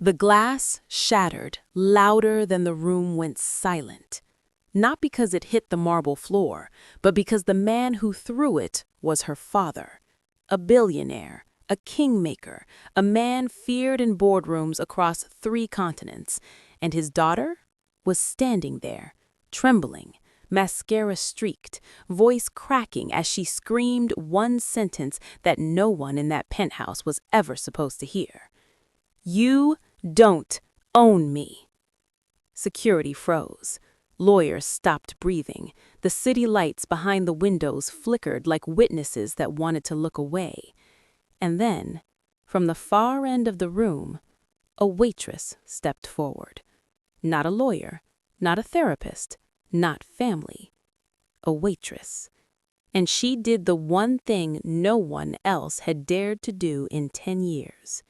The glass shattered louder than the room went silent. Not because it hit the marble floor, but because the man who threw it was her father. A billionaire, a kingmaker, a man feared in boardrooms across 3 continents, and his daughter was standing there, trembling, mascara streaked, voice cracking as she screamed one sentence that no one in that penthouse was ever supposed to hear. "You don't own me." Security froze. Lawyers stopped breathing. The city lights behind the windows flickered like witnesses that wanted to look away. And then, from the far end of the room, a waitress stepped forward. Not a lawyer, not a therapist, not family. A waitress. And she did the one thing no one else had dared to do in 10 years.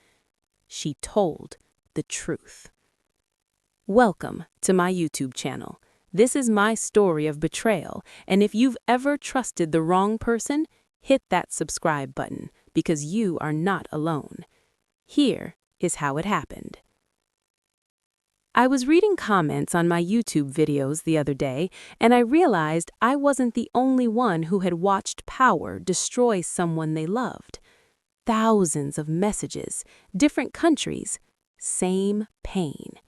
She told the truth. Welcome to my YouTube channel. This is my story of betrayal, and if you've ever trusted the wrong person, hit that subscribe button, because you are not alone. Here is how it happened. I was reading comments on my YouTube videos the other day, and I realized I wasn't the only one who had watched power destroy someone they loved. Thousands of messages, different countries, same pain.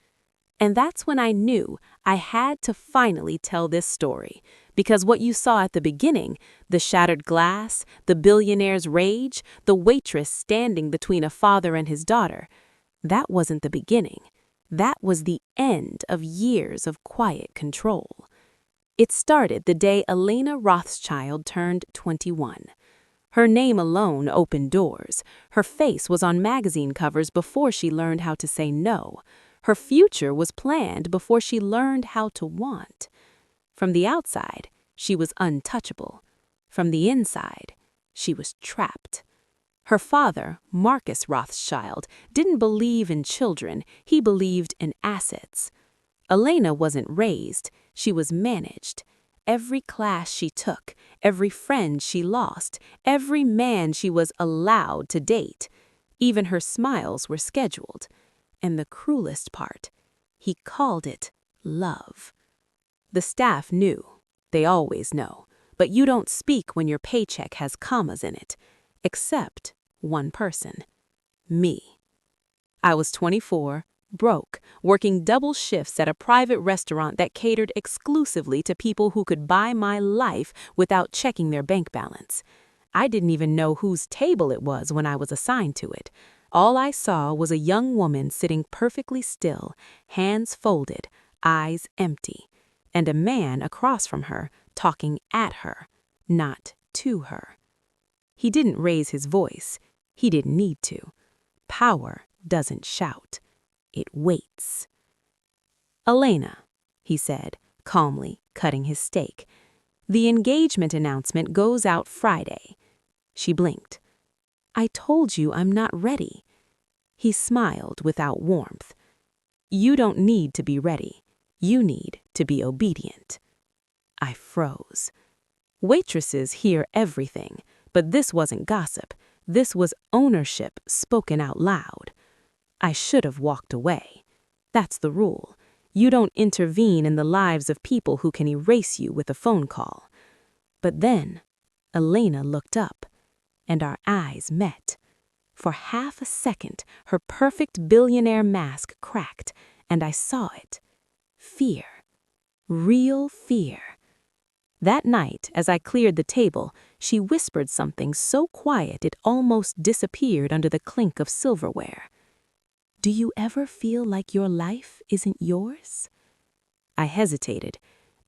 And that's when I knew I had to finally tell this story, because what you saw at the beginning, the shattered glass, the billionaire's rage, the waitress standing between a father and his daughter, that wasn't the beginning. That was the end of years of quiet control. It started the day Elena Rothschild turned 21. Her name alone opened doors. Her face was on magazine covers before she learned how to say no. Her future was planned before she learned how to want. From the outside, she was untouchable. From the inside, she was trapped. Her father, Marcus Rothschild, didn't believe in children, he believed in assets. Elena wasn't raised, she was managed. Every class she took, every friend she lost, every man she was allowed to date. Even her smiles were scheduled. And the cruelest part, he called it love. The staff knew. They always know. But you don't speak when your paycheck has commas in it. Except one person. Me. I was 24, broke, working double shifts at a private restaurant that catered exclusively to people who could buy my life without checking their bank balance. I didn't even know whose table it was when I was assigned to it. All I saw was a young woman sitting perfectly still, hands folded, eyes empty, and a man across from her talking at her, not to her. He didn't raise his voice. He didn't need to. Power doesn't shout. It waits. "Elena," he said, calmly cutting his steak. "The engagement announcement goes out Friday." She blinked. "I told you I'm not ready." He smiled without warmth. "You don't need to be ready. You need to be obedient." I froze. Waitresses hear everything, but this wasn't gossip. This was ownership spoken out loud. I should have walked away. That's the rule. You don't intervene in the lives of people who can erase you with a phone call. But then, Elena looked up, and our eyes met. For half a second, her perfect billionaire mask cracked, and I saw it. Fear. Real fear. That night, as I cleared the table, she whispered something so quiet it almost disappeared under the clink of silverware. "Do you ever feel like your life isn't yours?" I hesitated.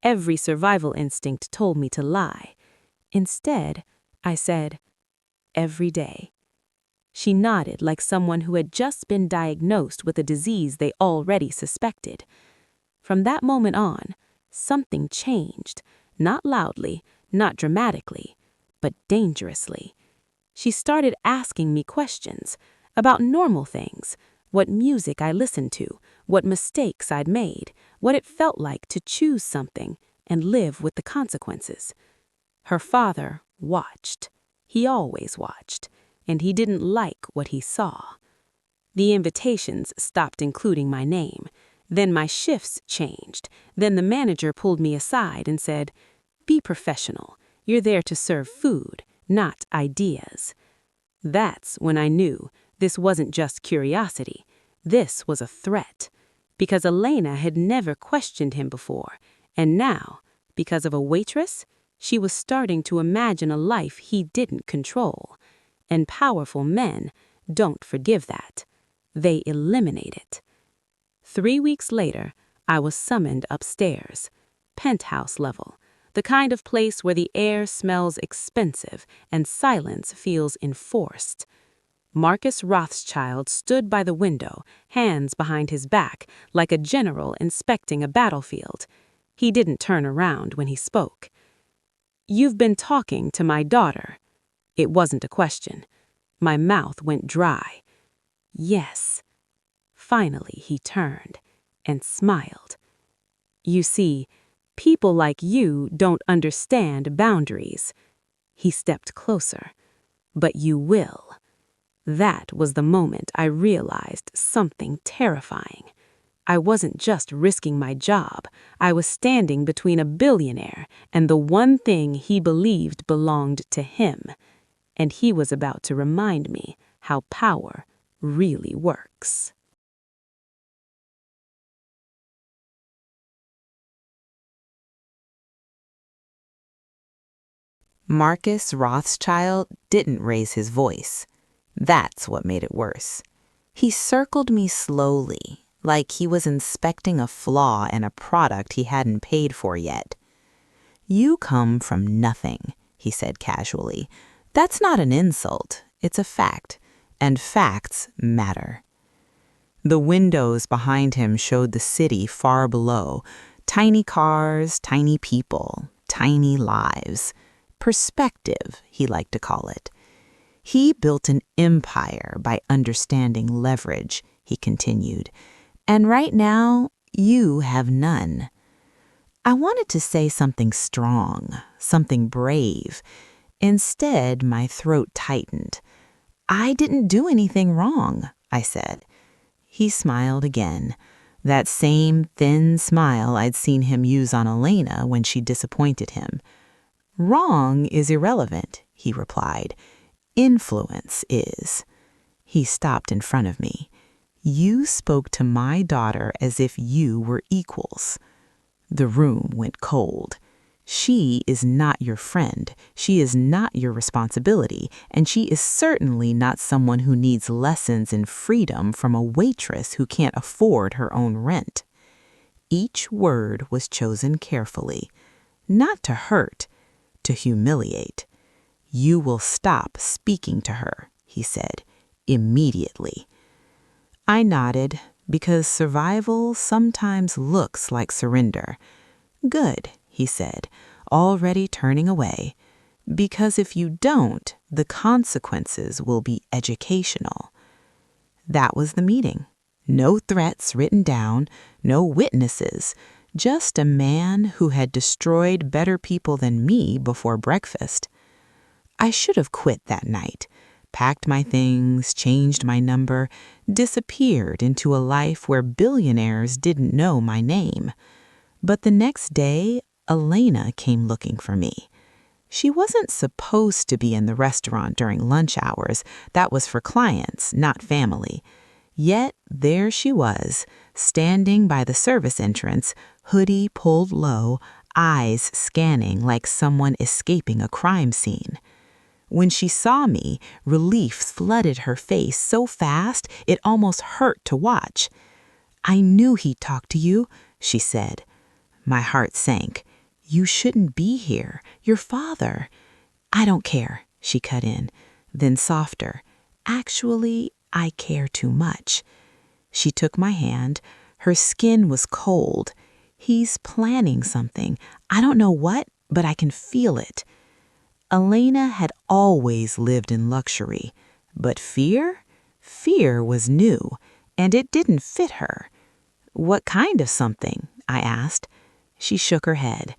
Every survival instinct told me to lie. Instead, I said, "Every day." She nodded like someone who had just been diagnosed with a disease they already suspected. From that moment on, something changed, not loudly, not dramatically, but dangerously. She started asking me questions about normal things, what music I listened to, what mistakes I'd made, what it felt like to choose something and live with the consequences. Her father watched. He always watched, and he didn't like what he saw. The invitations stopped including my name. Then my shifts changed. Then the manager pulled me aside and said, "Be professional. You're there to serve food, not ideas." That's when I knew this wasn't just curiosity. This was a threat. Because Elena had never questioned him before. And now, because of a waitress, she was starting to imagine a life he didn't control. And powerful men don't forgive that. They eliminate it. 3 weeks later, I was summoned upstairs. Penthouse level. The kind of place where the air smells expensive and silence feels enforced. Marcus Rothschild stood by the window, hands behind his back, like a general inspecting a battlefield. He didn't turn around when he spoke. "You've been talking to my daughter." It wasn't a question. My mouth went dry. "Yes." Finally, he turned and smiled. "You see, people like you don't understand boundaries." He stepped closer. "But you will." That was the moment I realized something terrifying. I wasn't just risking my job. I was standing between a billionaire and the one thing he believed belonged to him. And he was about to remind me how power really works. Marcus Rothschild didn't raise his voice. That's what made it worse. He circled me slowly, like he was inspecting a flaw in a product he hadn't paid for yet. "You come from nothing," he said casually. "That's not an insult, it's a fact, and facts matter." The windows behind him showed the city far below. Tiny cars, tiny people, tiny lives. Perspective, he liked to call it. "He built an empire by understanding leverage," he continued. "And right now, you have none." I wanted to say something strong, something brave. Instead, my throat tightened. "I didn't do anything wrong," I said. He smiled again, that same thin smile I'd seen him use on Elena when she disappointed him. "Wrong is irrelevant," he replied. "Influence is." He stopped in front of me. "You spoke to my daughter as if you were equals." The room went cold. "She is not your friend. She is not your responsibility. And she is certainly not someone who needs lessons in freedom from a waitress who can't afford her own rent." Each word was chosen carefully. Not to hurt, to humiliate. "You will stop speaking to her," he said, "immediately." I nodded, because survival sometimes looks like surrender. "Good," he said, already turning away, "because if you don't, the consequences will be educational." That was the meeting. No threats written down, no witnesses, just a man who had destroyed better people than me before breakfast. I should have quit that night, packed my things, changed my number, disappeared into a life where billionaires didn't know my name. But the next day, Elena came looking for me. She wasn't supposed to be in the restaurant during lunch hours. That was for clients, not family. Yet there she was, standing by the service entrance, hoodie pulled low, eyes scanning like someone escaping a crime scene. When she saw me, relief flooded her face so fast it almost hurt to watch. "I knew he'd talk to you," she said. My heart sank. "You shouldn't be here. Your father." "I don't care," she cut in. Then softer, "Actually, I care too much." She took my hand. Her skin was cold. "He's planning something. I don't know what, but I can feel it." Elena had always lived in luxury. But fear? Fear was new, and it didn't fit her. "What kind of something?" I asked. She shook her head.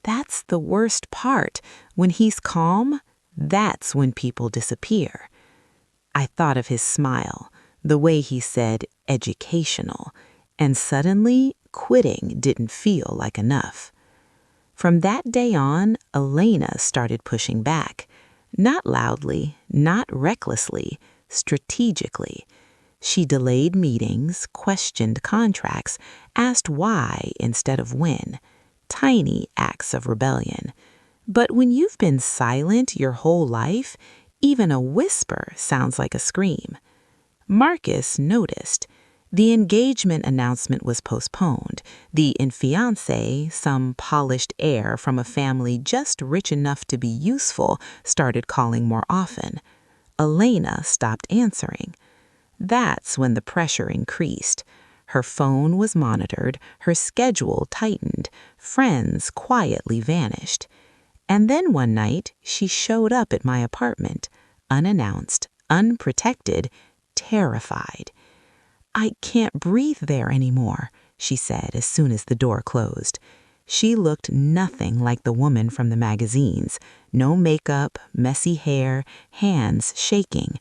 "That's the worst part. When he's calm, that's when people disappear." I thought of his smile, the way he said educational, and suddenly quitting didn't feel like enough. From that day on, Elena started pushing back. Not loudly, not recklessly, strategically. She delayed meetings, questioned contracts, asked why instead of when. Tiny acts of rebellion. But when you've been silent your whole life, even a whisper sounds like a scream. Marcus noticed. The engagement announcement was postponed. The fiancé, some polished heir from a family just rich enough to be useful, started calling more often. Elena stopped answering. That's when the pressure increased. Her phone was monitored, her schedule tightened, friends quietly vanished. And then one night, she showed up at my apartment, unannounced, unprotected, terrified. "I can't breathe there anymore," she said as soon as the door closed. She looked nothing like the woman from the magazines. No makeup, messy hair, hands shaking.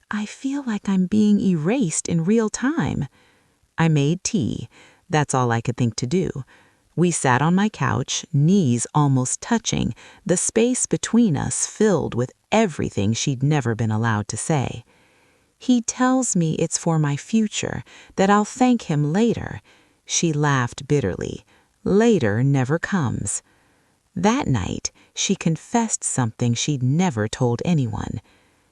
"I feel like I'm being erased in real time." I made tea. That's all I could think to do. We sat on my couch, knees almost touching, the space between us filled with everything she'd never been allowed to say. "He tells me it's for my future, that I'll thank him later." She laughed bitterly. Later never comes. That night, she confessed something she'd never told anyone.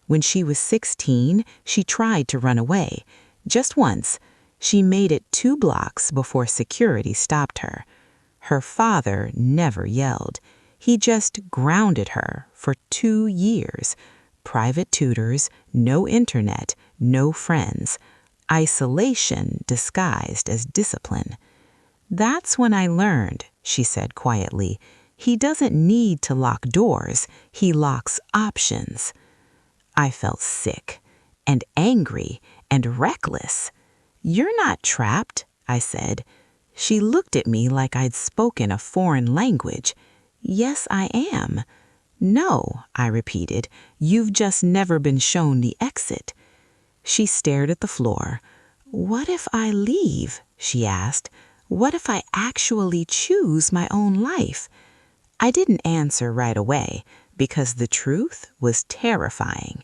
When she was 16, she tried to run away. Just once. She made it 2 blocks before security stopped her. Her father never yelled. He just grounded her for 2 years. Private tutors, no internet, no friends. Isolation disguised as discipline. "That's when I learned," she said quietly. "He doesn't need to lock doors. He locks options." I felt sick and angry and reckless. "You're not trapped," I said. She looked at me like I'd spoken a foreign language. "Yes, I am." "No," I repeated, "you've just never been shown the exit." She stared at the floor. "What if I leave?" she asked. "What if I actually choose my own life?" I didn't answer right away because the truth was terrifying.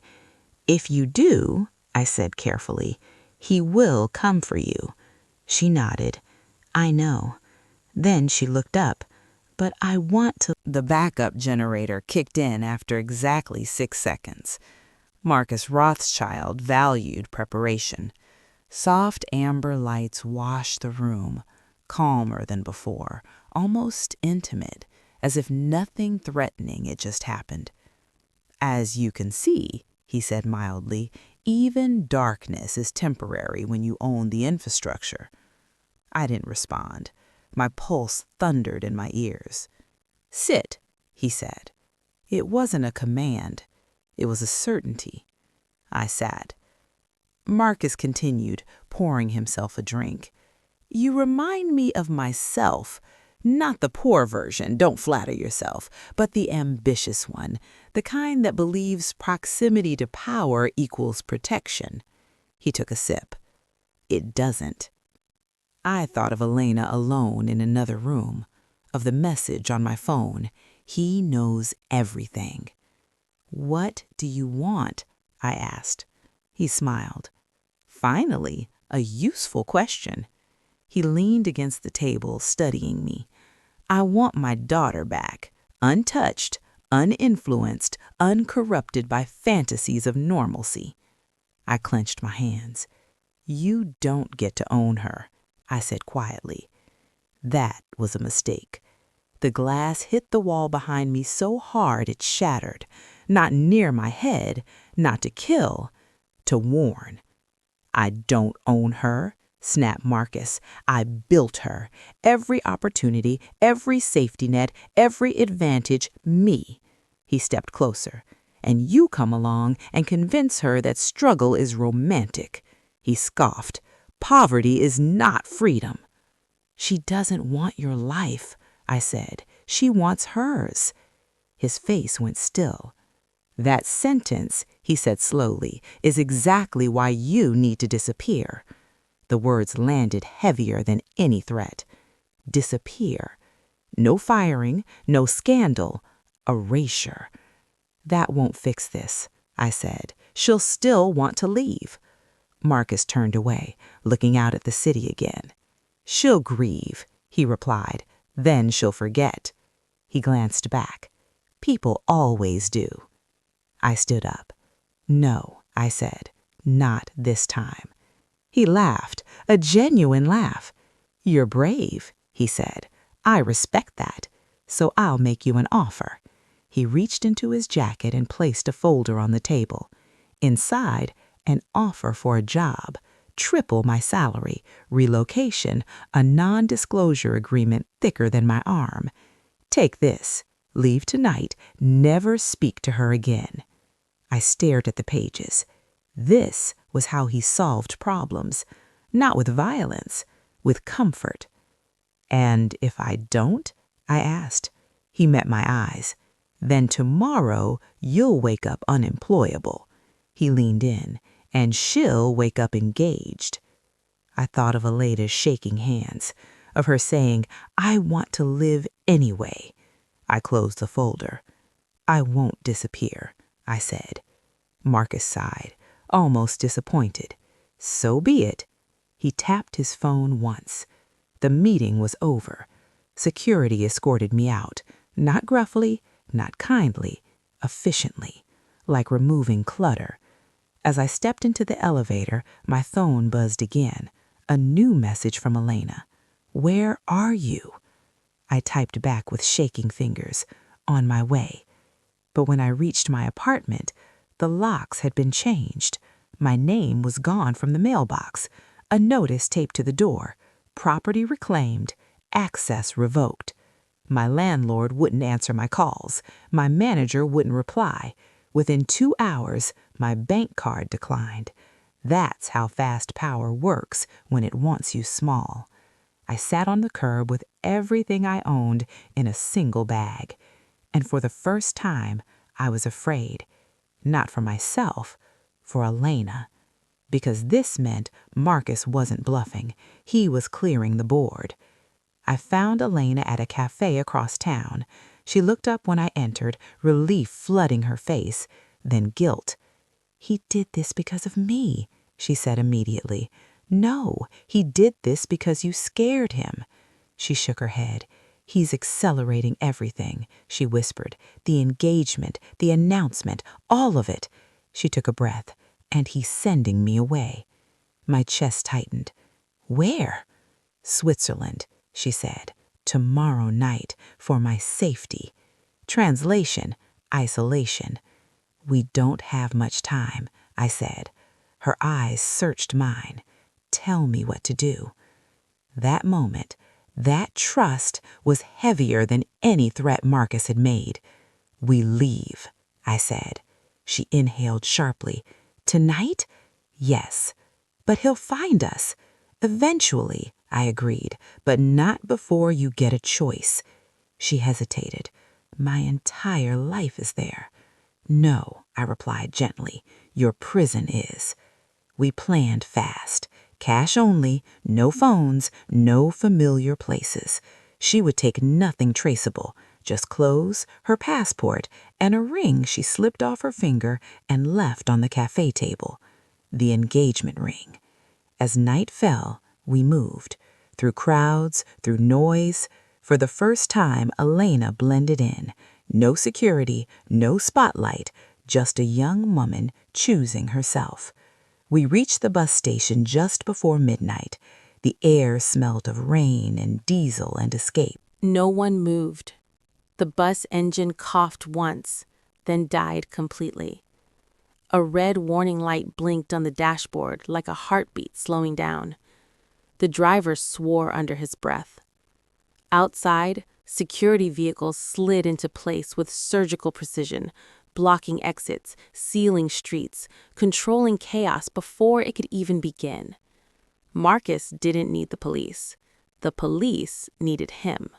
"If you do," I said carefully, "he will come for you." She nodded. "I know." Then she looked up. "But I want to—" The backup generator kicked in after exactly 6 seconds. Marcus Rothschild valued preparation. Soft amber lights washed the room, calmer than before, almost intimate, as if nothing threatening had just happened. "As you can see," he said mildly, "even darkness is temporary when you own the infrastructure." I didn't respond. My pulse thundered in my ears. "Sit," he said. It wasn't a command. It was a certainty. I sat. Marcus continued, pouring himself a drink. "You remind me of myself. Not the poor version, don't flatter yourself, but the ambitious one, the kind that believes proximity to power equals protection." He took a sip. "It doesn't." I thought of Elena alone in another room, of the message on my phone. He knows everything. "What do you want?" I asked. He smiled. Finally, a useful question. He leaned against the table, studying me. "I want my daughter back, untouched, uninfluenced, uncorrupted by fantasies of normalcy." I clenched my hands. "You don't get to own her," I said quietly. That was a mistake. The glass hit the wall behind me so hard it shattered. Not near my head, not to kill, to warn. "I don't own her," snapped Marcus. "I built her. Every opportunity, every safety net, every advantage, me." He stepped closer. "And you come along and convince her that struggle is romantic." He scoffed. "Poverty is not freedom." "She doesn't want your life," I said. "She wants hers." His face went still. "That sentence," he said slowly, "is exactly why you need to disappear." The words landed heavier than any threat. Disappear. No firing, no scandal. Erasure. "That won't fix this," I said. "She'll still want to leave." Marcus turned away, looking out at the city again. "She'll grieve," he replied. "Then she'll forget." He glanced back. "People always do." I stood up. "No," I said. "Not this time." He laughed, a genuine laugh. "You're brave," he said. "I respect that. So I'll make you an offer." He reached into his jacket and placed a folder on the table. Inside, an offer for a job, triple my salary, relocation, a non-disclosure agreement thicker than my arm. "Take this. Leave tonight. Never speak to her again." I stared at the pages. This was how he solved problems. Not with violence, with comfort. "And if I don't?" I asked. He met my eyes. "Then tomorrow you'll wake up unemployable." He leaned in. "And she'll wake up engaged." I thought of Aleda's shaking hands, of her saying, "I want to live anyway." I closed the folder. "I won't disappear," I said. Marcus sighed, almost disappointed. "So be it." He tapped his phone once. The meeting was over. Security escorted me out, not gruffly, not kindly, efficiently, like removing clutter. As I stepped into the elevator, my phone buzzed again. A new message from Elena. "Where are you?" I typed back with shaking fingers. "On my way." But when I reached my apartment, the locks had been changed. My name was gone from the mailbox. A notice taped to the door. Property reclaimed. Access revoked. My landlord wouldn't answer my calls. My manager wouldn't reply. Within 2 hours, my bank card declined. That's how fast power works when it wants you small. I sat on the curb with everything I owned in a single bag. And for the first time, I was afraid. Not for myself, for Elena. Because this meant Marcus wasn't bluffing. He was clearing the board. I found Elena at a cafe across town. She looked up when I entered, relief flooding her face, then guilt. "He did this because of me," she said immediately. "No, he did this because you scared him." She shook her head. "He's accelerating everything," she whispered. "The engagement, the announcement, all of it." She took a breath. "And he's sending me away." My chest tightened. "Where?" "Switzerland," she said. "Tomorrow night, for my safety." Translation, isolation. "We don't have much time," I said. Her eyes searched mine. "Tell me what to do." That moment, that trust was heavier than any threat Marcus had made. "We leave," I said. She inhaled sharply. "Tonight?" "Yes." "But he'll find us." "Eventually," I agreed, "but not before you get a choice." She hesitated. "My entire life is there." "No," I replied gently. "Your prison is." We planned fast. Cash only, no phones, no familiar places. She would take nothing traceable, just clothes, her passport, and a ring she slipped off her finger and left on the cafe table. The engagement ring. As night fell, we moved. Through crowds, through noise. For the first time, Elena blended in. No security, no spotlight, just a young woman choosing herself. We reached the bus station just before midnight. The air smelled of rain and diesel and escape. No one moved. The bus engine coughed once, then died completely. A red warning light blinked on the dashboard like a heartbeat slowing down. The driver swore under his breath. Outside, security vehicles slid into place with surgical precision, blocking exits, sealing streets, controlling chaos before it could even begin. Marcus didn't need the police. The police needed him.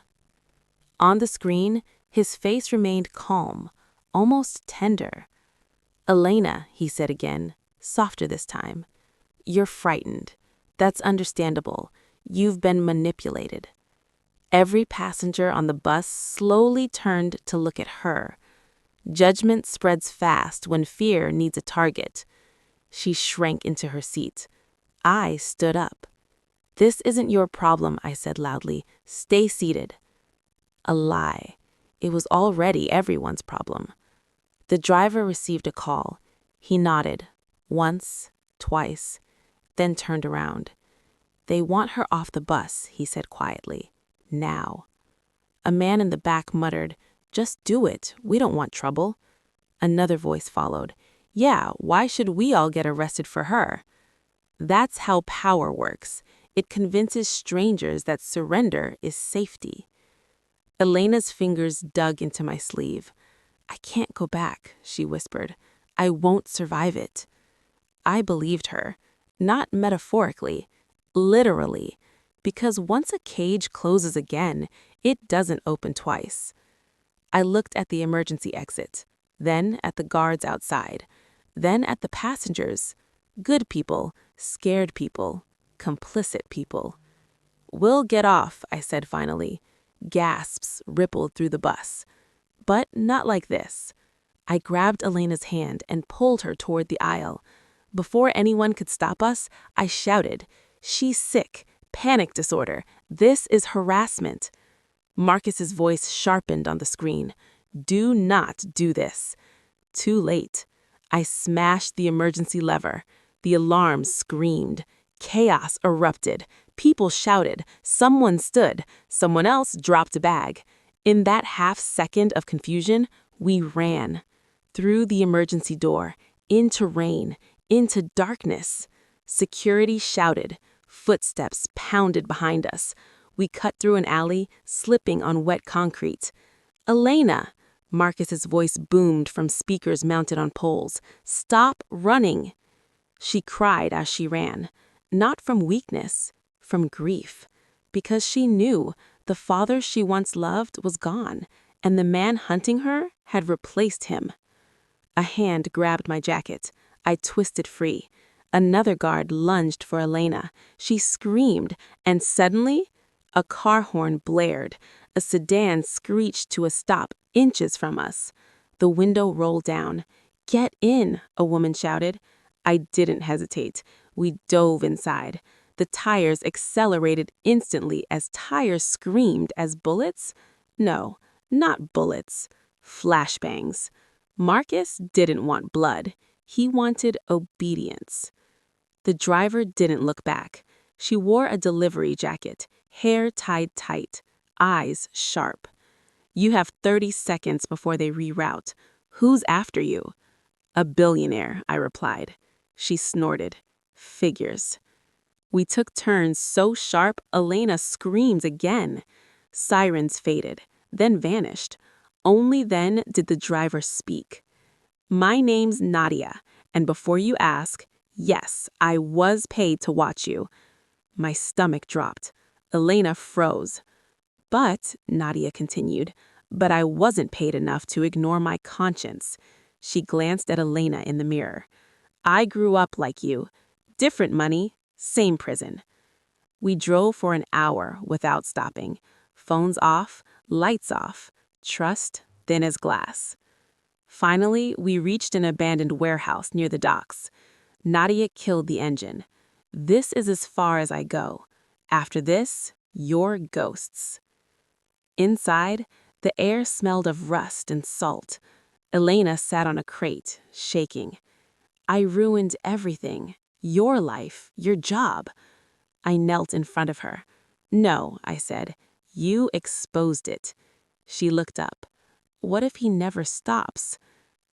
On the screen, his face remained calm, almost tender, Elena, he said again, softer this time. You're frightened. That's understandable. You've been manipulated. Every passenger on the bus slowly turned to look at her. Judgment spreads fast when fear needs a target. She shrank into her seat. I stood up. This isn't your problem, I said loudly. Stay seated. A lie. It was already everyone's problem. The driver received a call. He nodded. Once, twice, then turned around. They want her off the bus, he said quietly. Now. A man in the back muttered, Just do it. We don't want trouble. Another voice followed. Yeah, why should we all get arrested for her? That's how power works. It convinces strangers that surrender is safety. Elena's fingers dug into my sleeve. I can't go back, she whispered. I won't survive it. I believed her, not metaphorically, literally, because once a cage closes again, it doesn't open twice. I looked at the emergency exit, then at the guards outside, then at the passengers. Good people, scared people, complicit people. We'll get off, I said finally. Gasps rippled through the bus. But not like this. I grabbed Elena's hand and pulled her toward the aisle. Before anyone could stop us, I shouted, She's sick, panic disorder. This is harassment. Marcus's voice sharpened on the screen. Do not do this. Too late. I smashed the emergency lever. The alarms screamed. Chaos erupted. People shouted. Someone stood. Someone else dropped a bag. In that half-second of confusion, we ran. Through the emergency door, into rain, into darkness. Security shouted. Footsteps pounded behind us. We cut through an alley, slipping on wet concrete. Elena! Marcus's voice boomed from speakers mounted on poles. Stop running! She cried as she ran. Not from weakness, from grief. Because she knew the father she once loved was gone, and the man hunting her had replaced him. A hand grabbed my jacket. I twisted free. Another guard lunged for Elena. She screamed, and suddenly, a car horn blared. A sedan screeched to a stop inches from us. The window rolled down. Get in, a woman shouted. I didn't hesitate. We dove inside. The tires accelerated instantly as tires screamed as bullets. No, not bullets. Flashbangs. Marcus didn't want blood. He wanted obedience. The driver didn't look back. She wore a delivery jacket, hair tied tight, eyes sharp. You have 30 seconds before they reroute. Who's after you? A billionaire, I replied. She snorted. Figures. We took turns so sharp, Elena screamed again. Sirens faded, then vanished. Only then did the driver speak. My name's Nadia, and before you ask, yes, I was paid to watch you. My stomach dropped. Elena froze. But, Nadia continued, but I wasn't paid enough to ignore my conscience. She glanced at Elena in the mirror. I grew up like you. Different money, same prison. We drove for an hour without stopping. Phones off, lights off, trust thin as glass. Finally, we reached an abandoned warehouse near the docks. Nadia killed the engine. This is as far as I go. After this, you're ghosts. Inside, the air smelled of rust and salt. Elena sat on a crate, shaking. I ruined everything. Your life, your job. I knelt in front of her. No, I said. You exposed it. She looked up. What if he never stops?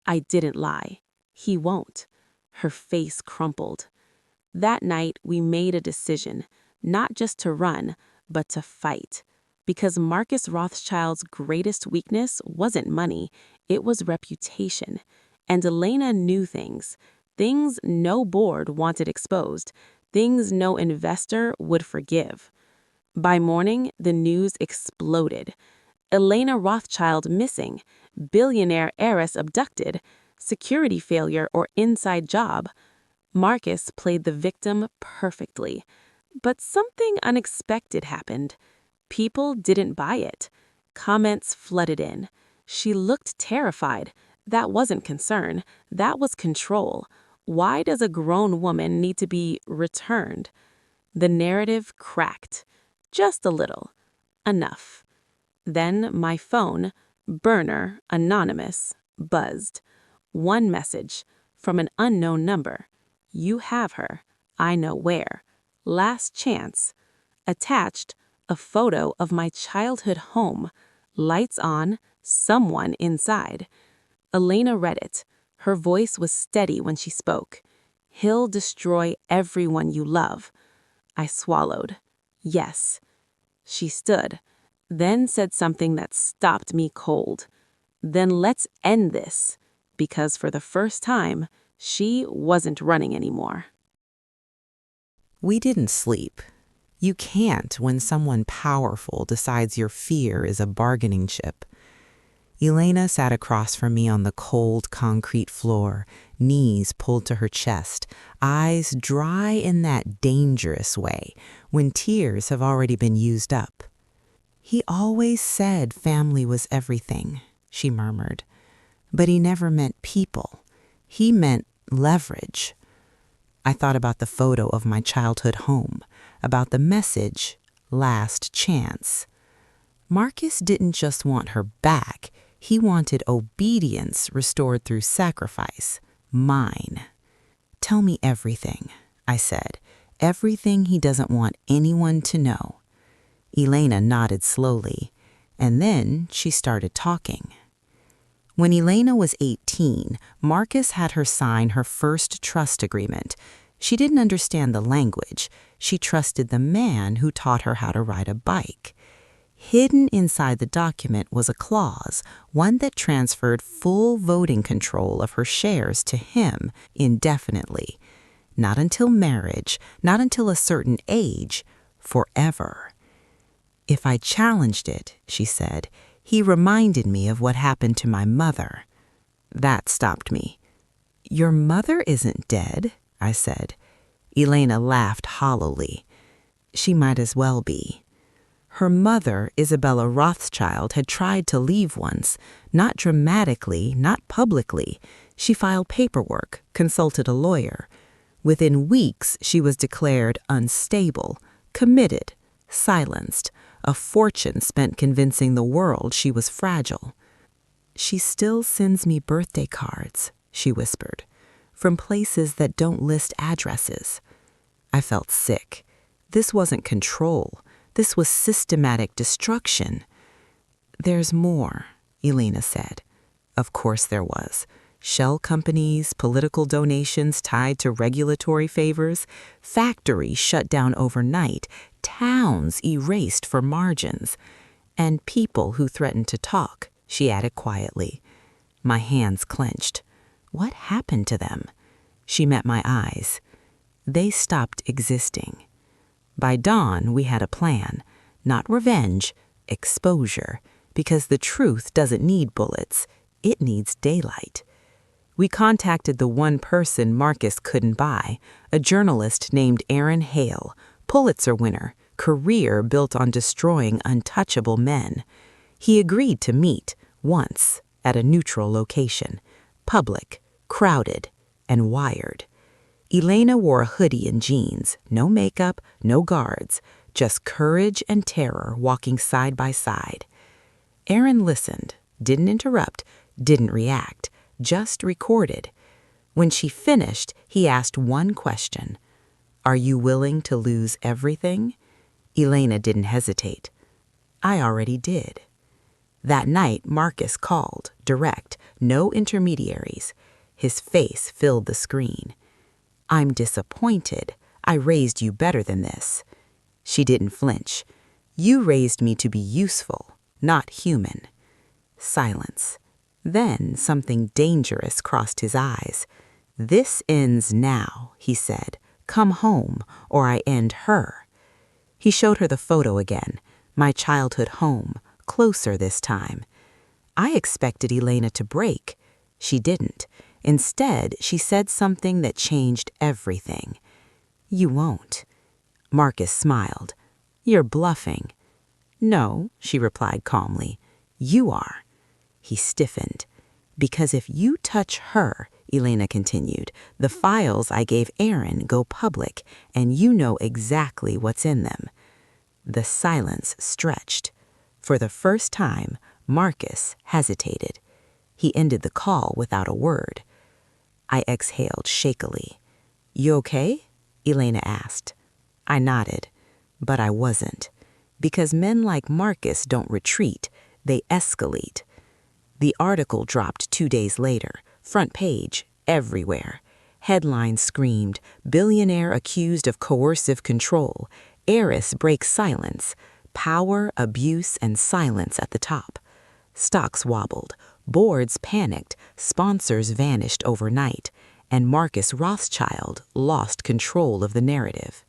I didn't lie. He won't. Her face crumpled. That night, we made a decision, not just to run, but to fight. Because Marcus Rothschild's greatest weakness wasn't money, it was reputation. And Elena knew things no board wanted exposed, things no investor would forgive. By morning, the news exploded. Elena Rothschild missing, billionaire heiress abducted. security failure, or inside job. Marcus played the victim perfectly. But something unexpected happened. People didn't buy it. Comments flooded in. She looked terrified. That wasn't concern. That was control. Why does a grown woman need to be returned? The narrative cracked. Just a little. Enough. Then my phone, burner, anonymous, buzzed. One message from an unknown number. You have her. I know where. Last chance. Attached, a photo of my childhood home. Lights on, someone inside. Elena read it. Her voice was steady when she spoke. He'll destroy everyone you love. I swallowed. Yes. She stood, then said something that stopped me cold. Then let's end this, because for the first time, she wasn't running anymore. We didn't sleep. You can't when someone powerful decides your fear is a bargaining chip. Elena sat across from me on the cold concrete floor, knees pulled to her chest, eyes dry in that dangerous way when tears have already been used up. He always said family was everything, she murmured. But he never meant people. He meant leverage. I thought about the photo of my childhood home, about the message, last chance. Marcus didn't just want her back. He wanted obedience restored through sacrifice. Mine. Tell me everything, I said. Everything he doesn't want anyone to know. Elena nodded slowly, and then she started talking. When Elena was 18, Marcus had her sign her first trust agreement. She didn't understand the language. She trusted the man who taught her how to ride a bike. Hidden inside the document was a clause, one that transferred full voting control of her shares to him indefinitely. Not until marriage, not until a certain age, forever. If I challenged it, she said, he reminded me of what happened to my mother. That stopped me. Your mother isn't dead, I said. Elena laughed hollowly. She might as well be. Her mother, Isabella Rothschild, had tried to leave once, not dramatically, not publicly. She filed paperwork, consulted a lawyer. Within weeks, she was declared unstable, committed, silenced, a fortune spent convincing the world she was fragile. She still sends me birthday cards, she whispered, from places that don't list addresses. I felt sick. This wasn't control. This was systematic destruction. There's more, Elena said. Of course there was. Shell companies, political donations tied to regulatory favors, factories shut down overnight, towns erased for margins, and people who threatened to talk, she added quietly. My hands clenched. What happened to them? She met my eyes. They stopped existing. By dawn, we had a plan. Not revenge, exposure, because the truth doesn't need bullets. It needs daylight. We contacted the one person Marcus couldn't buy, a journalist named Aaron Hale, Pulitzer winner, career built on destroying untouchable men. He agreed to meet, once, at a neutral location, public, crowded, and wired. Elena wore a hoodie and jeans, no makeup, no guards, just courage and terror walking side by side. Aaron listened, didn't interrupt, didn't react, just recorded. When she finished, he asked one question. Are you willing to lose everything? Elena didn't hesitate. I already did. That night, Marcus called, direct, no intermediaries. His face filled the screen. I'm disappointed. I raised you better than this. She didn't flinch. You raised me to be useful, not human. Silence. Then something dangerous crossed his eyes. This ends now, he said. Come home, or I end her. He showed her the photo again, my childhood home, closer this time. I expected Elena to break. She didn't. Instead, she said something that changed everything. "You won't." Marcus smiled. "You're bluffing." "No," she replied calmly. "You are." He stiffened. "Because if you touch her," Elena continued, "the files I gave Aaron go public, and you know exactly what's in them." The silence stretched. For the first time, Marcus hesitated. He ended the call without a word. I exhaled shakily. "You okay?" Elena asked. I nodded, but I wasn't. Because men like Marcus don't retreat, they escalate. The article dropped 2 days later, front page, everywhere. Headlines screamed, "Billionaire accused of coercive control. Heiress breaks silence. Power, abuse, and silence at the top." Stocks wobbled. Boards panicked. Sponsors vanished overnight. And Marcus Rothschild lost control of the narrative.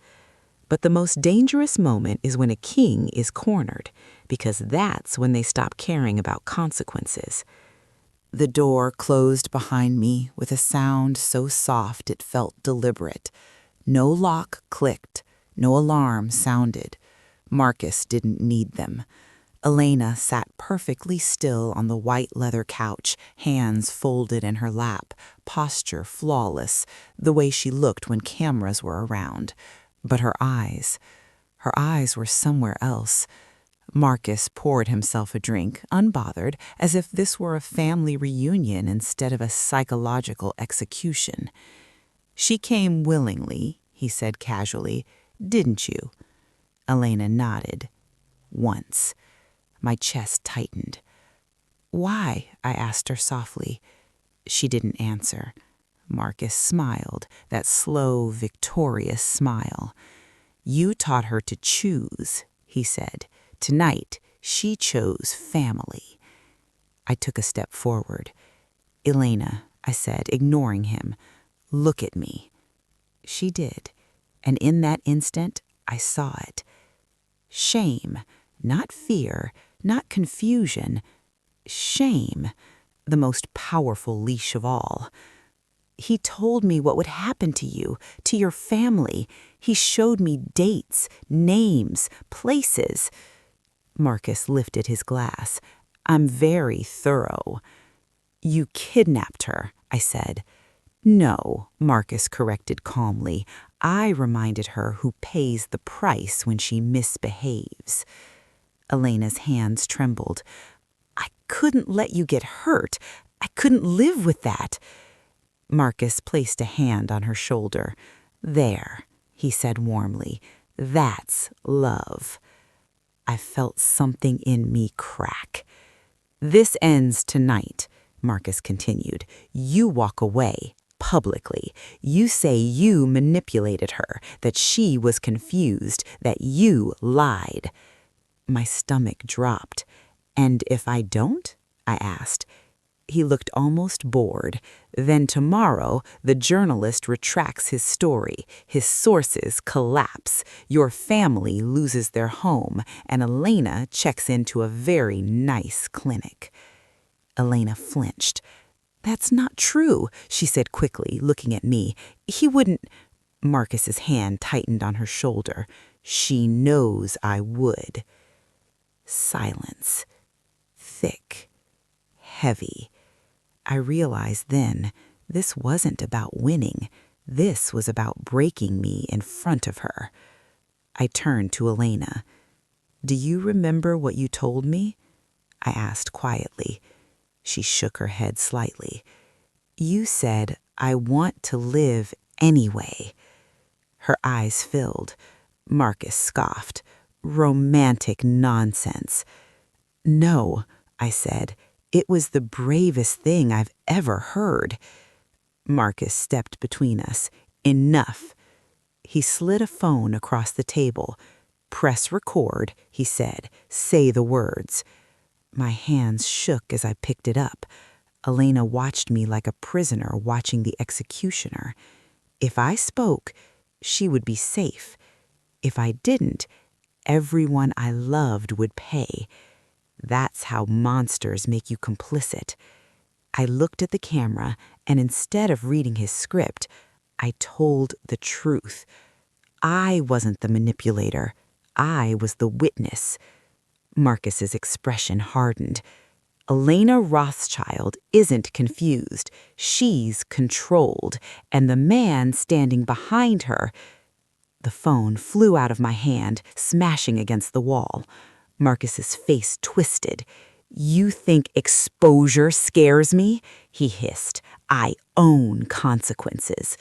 But the most dangerous moment is when a king is cornered, because that's when they stop caring about consequences. The door closed behind me with a sound so soft it felt deliberate. No lock clicked, no alarm sounded. Marcus didn't need them. Elena sat perfectly still on the white leather couch, hands folded in her lap, posture flawless, the way she looked when cameras were around. But her eyes were somewhere else. Marcus poured himself a drink, unbothered, as if this were a family reunion instead of a psychological execution. "She came willingly," he said casually, "didn't you?" Elena nodded. "Once." My chest tightened. "Why?" I asked her softly. She didn't answer. Marcus smiled, that slow, victorious smile. "You taught her to choose," he said. "Tonight, she chose family." I took a step forward. "Elena," I said, ignoring him, "look at me." She did, and in that instant, I saw it. Shame, not fear, not confusion. Shame, the most powerful leash of all. "He told me what would happen to you, to your family. He showed me dates, names, places." Marcus lifted his glass. "I'm very thorough." "You kidnapped her," I said. "No," Marcus corrected calmly. "I reminded her who pays the price when she misbehaves." Elena's hands trembled. "I couldn't let you get hurt. I couldn't live with that." Marcus placed a hand on her shoulder. "There," he said warmly. "That's love." I felt something in me crack. "This ends tonight," Marcus continued. "You walk away, publicly. You say you manipulated her, that she was confused, that you lied." My stomach dropped. "And if I don't?" I asked. He looked almost bored. "Then tomorrow, the journalist retracts his story. His sources collapse. Your family loses their home, and Elena checks into a very nice clinic." Elena flinched. "That's not true," she said quickly, looking at me. "He wouldn't—" Marcus's hand tightened on her shoulder. "She knows I would." Silence. Thick. Heavy. I realized then this wasn't about winning. This was about breaking me in front of her. I turned to Elena. "Do you remember what you told me?" I asked quietly. She shook her head slightly. "You said, 'I want to live anyway.'" Her eyes filled. Marcus scoffed. "Romantic nonsense." "No," I said. "It was the bravest thing I've ever heard." Marcus stepped between us. "Enough." He slid a phone across the table. "Press record," he said. "Say the words." My hands shook as I picked it up. Elena watched me like a prisoner watching the executioner. If I spoke, she would be safe. If I didn't, everyone I loved would pay. That's how monsters make you complicit. I looked at the camera, And instead of reading his script, I told the truth. I wasn't the manipulator. I was the witness. Marcus's expression hardened. Elena Rothschild isn't confused. She's controlled. And the man standing behind her... The phone flew out of my hand, smashing against the wall. Marcus's face twisted. "You think exposure scares me?" he hissed. "I own consequences."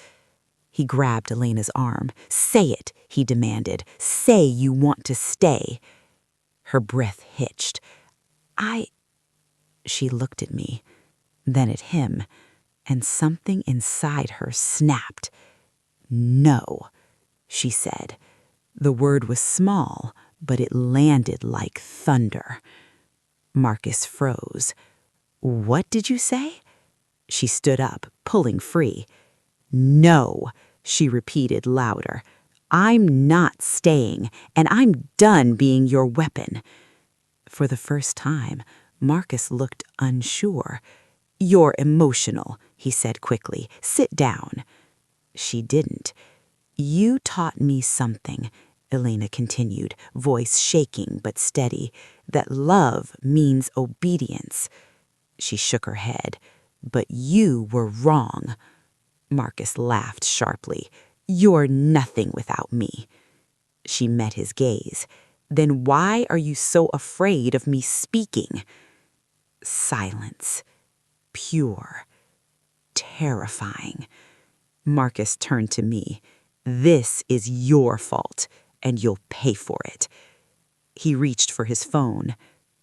He grabbed Elena's arm. "Say it," he demanded. "Say you want to stay." Her breath hitched. She looked at me, then at him, and something inside her snapped. "No," she said. The word was small, but it landed like thunder. Marcus froze. "What did you say?" She stood up, pulling free. "No," she repeated louder. "I'm not staying, and I'm done being your weapon." For the first time, Marcus looked unsure. "You're emotional," he said quickly. "Sit down." She didn't. "You taught me something," Elena continued, voice shaking but steady, "that love means obedience." She shook her head. "But you were wrong." Marcus laughed sharply. "You're nothing without me." She met his gaze. "Then why are you so afraid of me speaking?" Silence. Pure. Terrifying. Marcus turned to me. "This is your fault, and you'll pay for it." He reached for his phone.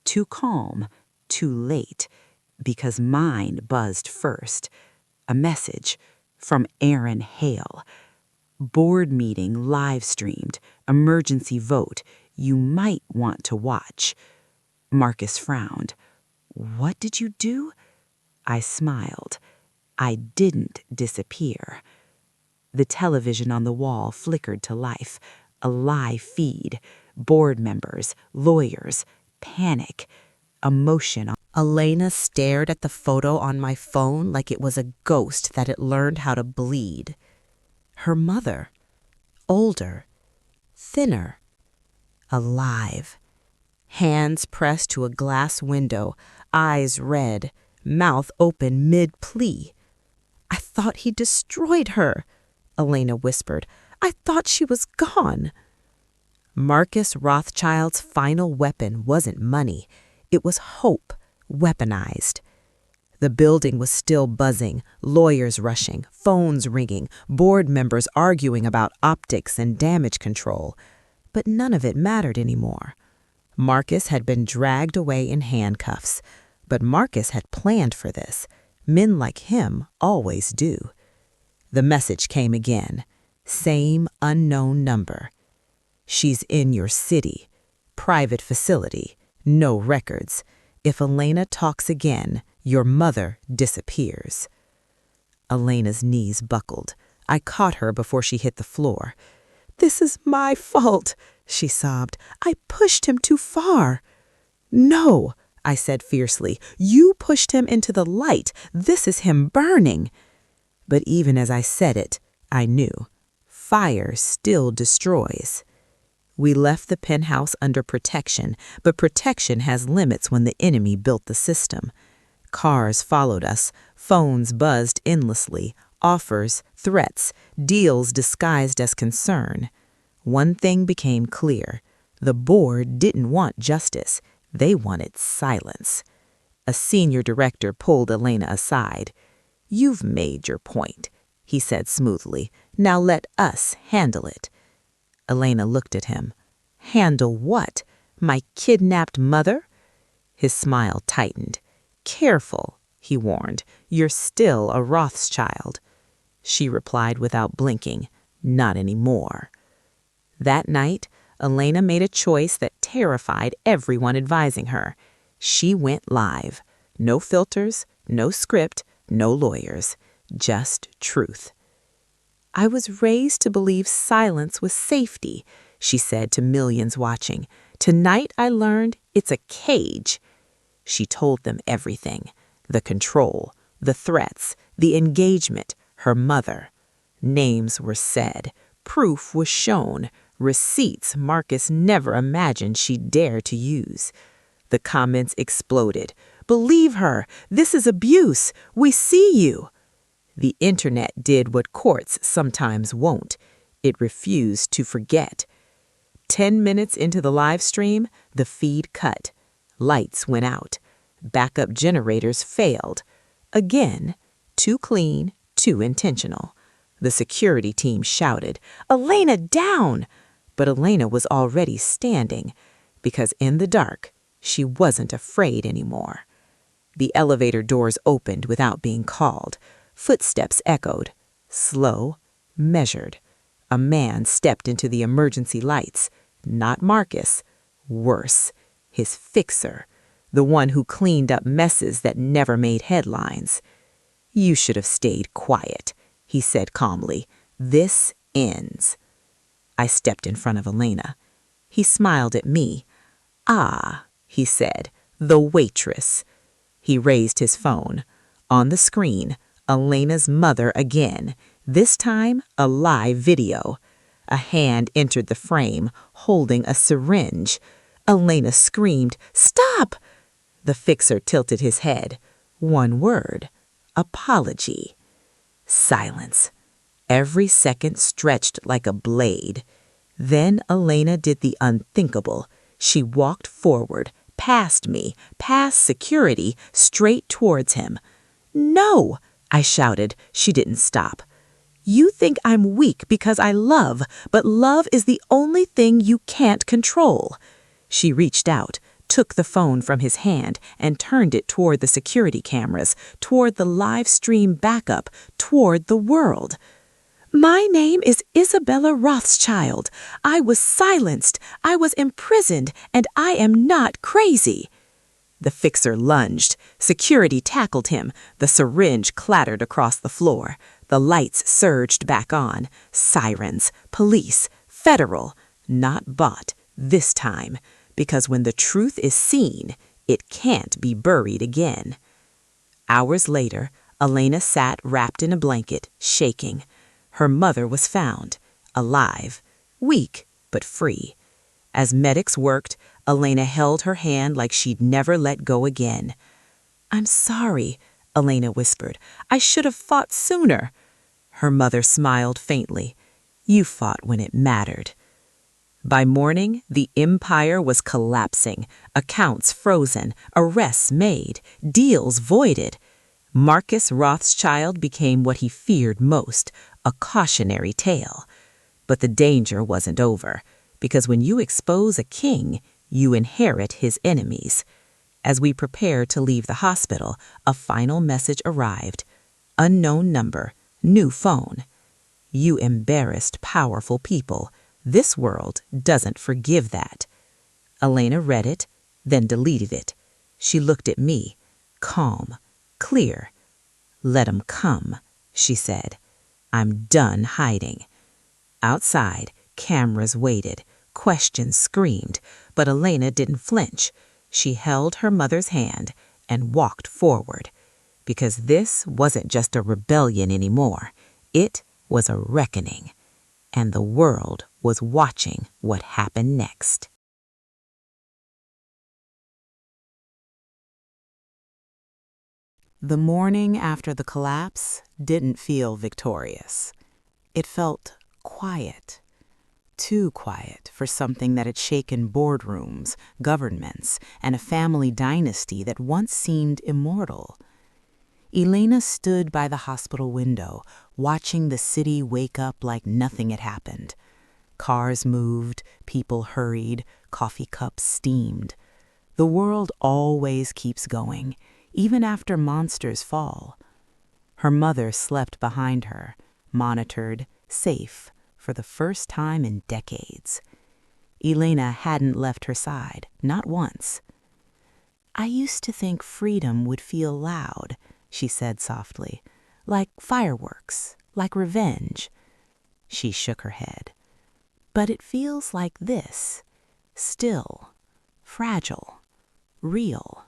Too calm, too late, because mine buzzed first. A message from Aaron Hale. "Board meeting live streamed. Emergency vote. You might want to watch." Marcus frowned. "What did you do?" I smiled. "I didn't disappear." The television on the wall flickered to life. A live feed. Board members, lawyers, panic, emotion. Elena stared at the photo on my phone like it was a ghost that had learned how to bleed. Her mother. Older. Thinner. Alive. Hands pressed to a glass window, eyes red, mouth open mid-plea. "I thought he destroyed her," Elena whispered. "I thought she was gone." Marcus Rothschild's final weapon wasn't money. It was hope, weaponized. The building was still buzzing, lawyers rushing, phones ringing, board members arguing about optics and damage control. But none of it mattered anymore. Marcus had been dragged away in handcuffs. But Marcus had planned for this. Men like him always do. The message came again. Same unknown number. "She's in your city. Private facility. No records. If Elena talks again, your mother disappears." Elena's knees buckled. I caught her before she hit the floor. "This is my fault," she sobbed. "I pushed him too far." "No," I said fiercely. "You pushed him into the light. This is him burning." But even as I said it, I knew. Fire still destroys. We left the penthouse under protection, but protection has limits when the enemy built the system. Cars followed us, phones buzzed endlessly, offers, threats, deals disguised as concern. One thing became clear. The board didn't want justice. They wanted silence. A senior director pulled Elena aside. "You've made your point," he said smoothly. "Now let us handle it." Elena looked at him. "Handle what? My kidnapped mother?" His smile tightened. "Careful," he warned. "You're still a Rothschild." She replied without blinking. "Not anymore." That night, Elena made a choice that terrified everyone advising her. She went live. No filters, no script, no lawyers. Just truth. "I was raised to believe silence was safety," she said to millions watching. "Tonight I learned it's a cage." She told them everything. The control, the threats, The engagement, her mother. Names were said. Proof was shown. Receipts Marcus never imagined she'd dare to use. The comments exploded. "Believe her! This is abuse! We see you!" The internet did what courts sometimes won't. It refused to forget. 10 minutes into the live stream, the feed cut. Lights went out. Backup generators failed. Again, too clean, too intentional. The security team shouted, "Elena, down!" But Elena was already standing, because in the dark, she wasn't afraid anymore. The elevator doors opened without being called. Footsteps echoed. Slow, measured. A man stepped into the emergency lights. Not Marcus. Worse, his fixer. The one who cleaned up messes that never made headlines. "You should have stayed quiet," he said calmly. "This ends." I stepped in front of Elena. He smiled at me. "Ah," he said, "the waitress." He raised his phone. On the screen, Elena's mother again, this time a live video. A hand entered the frame, holding a syringe. Elena screamed, "Stop!" The fixer tilted his head. One word, apology. Silence. Every second stretched like a blade. Then Elena did the unthinkable. She walked forward, past me, past security, straight towards him. "No!" I shouted. She didn't stop. "You think I'm weak because I love, but love is the only thing you can't control." She reached out, took the phone from his hand, and turned it toward the security cameras, toward the live stream backup, toward the world. "My name is Isabella Rothschild. I was silenced, I was imprisoned, and I am not crazy." The fixer lunged. Security tackled him. The syringe clattered across the floor. The lights surged back on. Sirens, police, federal. Not bought, this time. Because when the truth is seen, it can't be buried again. Hours later, Elena sat wrapped in a blanket, shaking. Her mother was found, alive, weak but free. As medics worked, Elena held her hand like she'd never let go again. "I'm sorry," Elena whispered. "I should have fought sooner." Her mother smiled faintly. "You fought when it mattered." By morning, the empire was collapsing, accounts frozen, arrests made, deals voided. Marcus Rothschild became what he feared most, a cautionary tale. But the danger wasn't over, because when you expose a king, you inherit his enemies. As we prepared to leave the hospital, a final message arrived. Unknown number, new phone. "You embarrassed powerful people. This world doesn't forgive that." Elena read it, then deleted it. She looked at me, calm, clear. "Let 'em come," she said. "I'm done hiding." Outside, cameras waited, questions screamed, but Elena didn't flinch. She held her mother's hand and walked forward. Because this wasn't just a rebellion anymore. It was a reckoning. And the world was watching what happened next. The morning after the collapse didn't feel victorious. It felt quiet. Too quiet for something that had shaken boardrooms, governments, and a family dynasty that once seemed immortal. Elena stood by the hospital window, watching the city wake up like nothing had happened. Cars moved, people hurried, coffee cups steamed. The world always keeps going, even after monsters fall. Her mother slept behind her, monitored, safe, for the first time in decades. Elena hadn't left her side, not once. "I used to think freedom would feel loud," she said softly, "like fireworks, like revenge." She shook her head. "But it feels like this, still, fragile, real."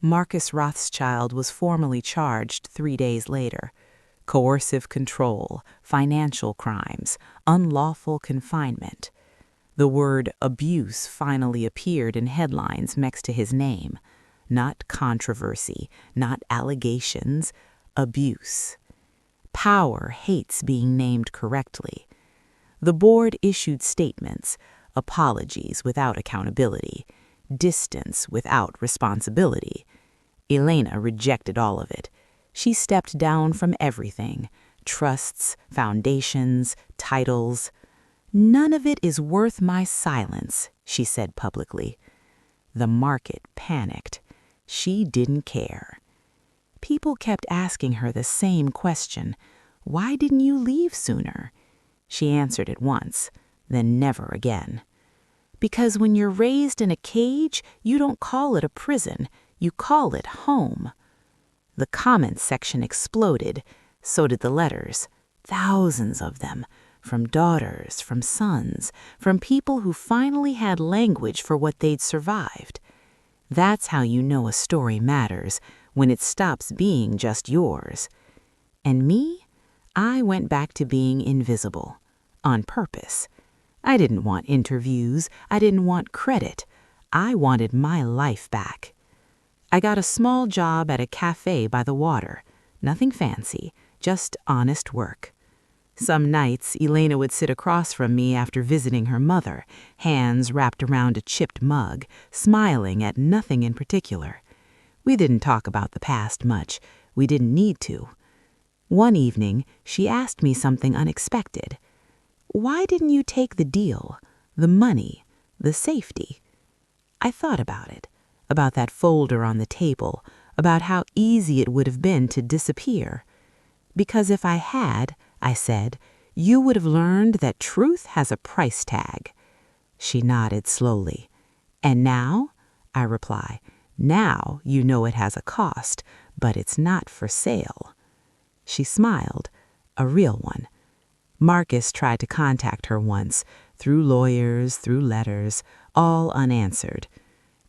Marcus Rothschild was formally charged 3 days later. Coercive control, financial crimes, unlawful confinement. The word abuse finally appeared in headlines next to his name. Not controversy, not allegations, abuse. Power hates being named correctly. The board issued statements, apologies without accountability, distance without responsibility. Elena rejected all of it. She stepped down from everything, trusts, foundations, titles. "None of it is worth my silence," she said publicly. The market panicked. She didn't care. People kept asking her the same question, "Why didn't you leave sooner?" She answered it once, then never again. "Because when you're raised in a cage, you don't call it a prison, you call it home." The comments section exploded, so did the letters. Thousands of them, from daughters, from sons, from people who finally had language for what they'd survived. That's how you know a story matters, when it stops being just yours. And me? I went back to being invisible. On purpose. I didn't want interviews. I didn't want credit. I wanted my life back. I got a small job at a cafe by the water. Nothing fancy, just honest work. Some nights, Elena would sit across from me after visiting her mother, hands wrapped around a chipped mug, smiling at nothing in particular. We didn't talk about the past much. We didn't need to. One evening, she asked me something unexpected. "Why didn't you take the deal, the money, the safety?" I thought about that folder on the table, about how easy it would have been to disappear. "Because if I had," I said, "you would have learned that truth has a price tag." She nodded slowly. "And now?" I reply. "Now you know it has a cost, but it's not for sale." She smiled, a real one. Marcus tried to contact her once, through lawyers, through letters, all unanswered.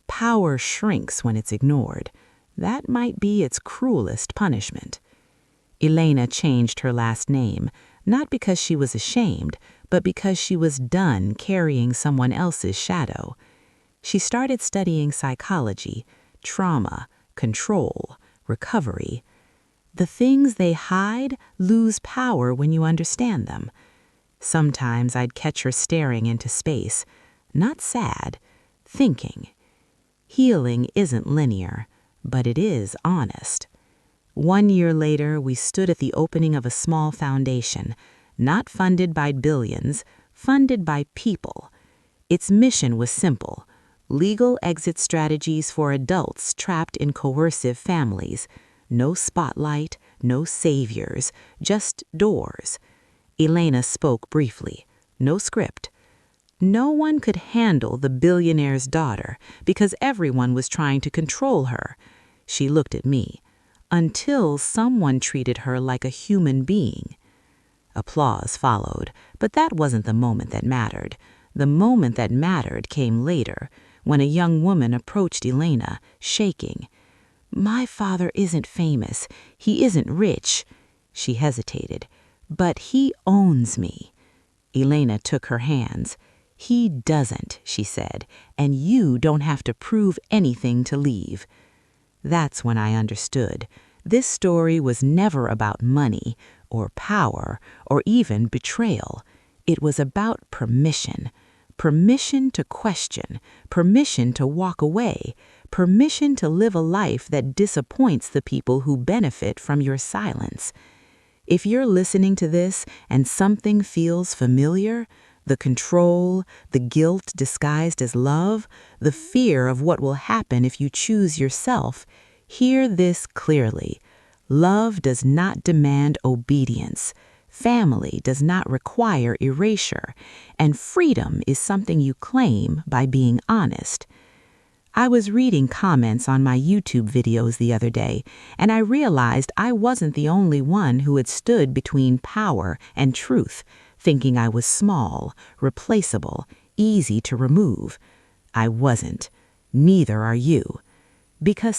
Power shrinks when it's ignored. That might be its cruelest punishment. Elena changed her last name, not because she was ashamed, but because she was done carrying someone else's shadow. She started studying psychology, trauma, control, recovery. The things they hide lose power when you understand them. Sometimes I'd catch her staring into space, not sad, thinking. Healing isn't linear, but it is honest. 1 year later, we stood at the opening of a small foundation, not funded by billions, funded by people. Its mission was simple: legal exit strategies for adults trapped in coercive families. No spotlight, no saviors, just doors. Elena spoke briefly. No script. No one could handle the billionaire's daughter because everyone was trying to control her. She looked at me. Until someone treated her like a human being. Applause followed, but that wasn't the moment that mattered. The moment that mattered came later, when a young woman approached Elena, shaking. "My father isn't famous. He isn't rich." She hesitated. "But he owns me." Elena took her hands. "He doesn't," she said, "and you don't have to prove anything to leave." That's when I understood. This story was never about money, or power, or even betrayal. It was about permission. Permission to question, permission to walk away, permission to live a life that disappoints the people who benefit from your silence. If you're listening to this and something feels familiar, the control, the guilt disguised as love, the fear of what will happen if you choose yourself, hear this clearly. Love does not demand obedience. Family does not require erasure, and freedom is something you claim by being honest. I was reading comments on my YouTube videos the other day, and I realized I wasn't the only one who had stood between power and truth, thinking I was small, replaceable, easy to remove. I wasn't. Neither are you. Because